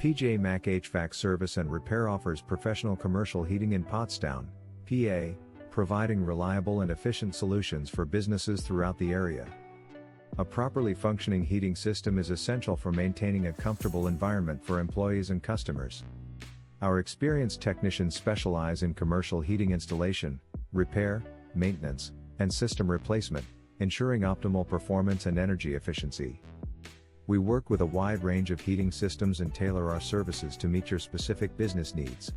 MAC HVAC Service and Repair offers professional commercial heating in Pottstown, PA, providing reliable and efficient solutions for businesses throughout the area. A properly functioning heating system is essential for maintaining a comfortable environment for employees and customers. Our experienced technicians specialize in commercial heating installation, repair, maintenance, and system replacement, ensuring optimal performance and energy efficiency. We work with a wide range of heating systems and tailor our services to meet your specific business needs.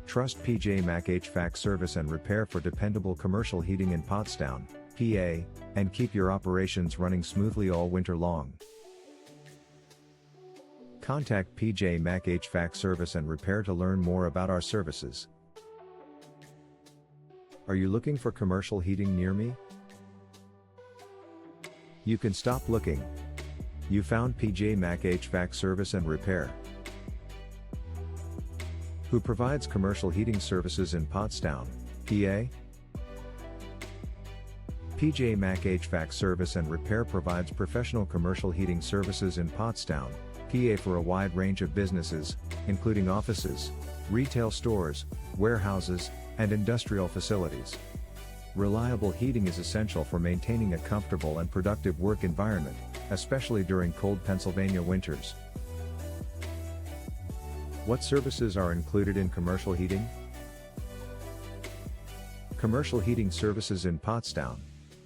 Trust MAC HVAC Service and Repair for dependable commercial heating in Pottstown, PA, and keep your operations running smoothly all winter long. Contact MAC HVAC Service and Repair to learn more about our services. Are you looking for commercial heating near me? You can stop looking. You found MAC HVAC Service and Repair, who provides commercial heating services in Pottstown, PA. MAC HVAC Service and Repair provides professional commercial heating services in Pottstown, PA for a wide range of businesses, including offices, retail stores, warehouses, and industrial facilities. Reliable heating is essential for maintaining a comfortable and productive work environment, especially during cold Pennsylvania winters. What services are included in commercial heating? Commercial heating services in Pottstown,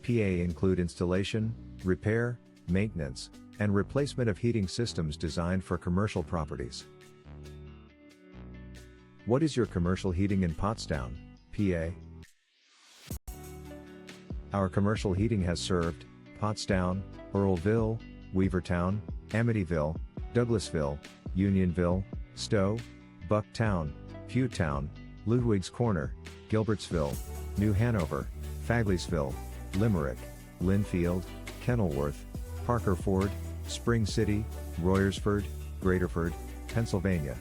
PA include installation, repair, maintenance, and replacement of heating systems designed for commercial properties. What is your commercial heating in Pottstown, PA? Our commercial heating has served Pottstown, Earlville, Weavertown, Amityville, Douglasville, Unionville, Stowe, Bucktown, Pewtown, Ludwig's Corner, Gilbertsville, New Hanover, Fagleysville, Limerick, Linfield, Kenilworth, Parker Ford, Spring City, Royersford, Graterford, Pennsylvania.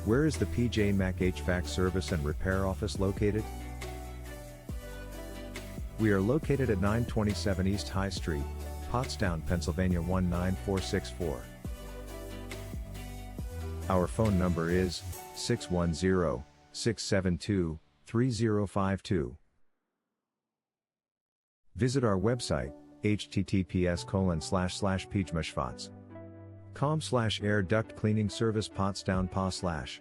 Where is the MAC HVAC Service and Repair office located? We are located at 927 East High Street, Pottstown, Pennsylvania 19464. Our phone number is 610-672-3052. Visit our website, https://pjmashvats.com/air duct cleaning service Pottstown PA/.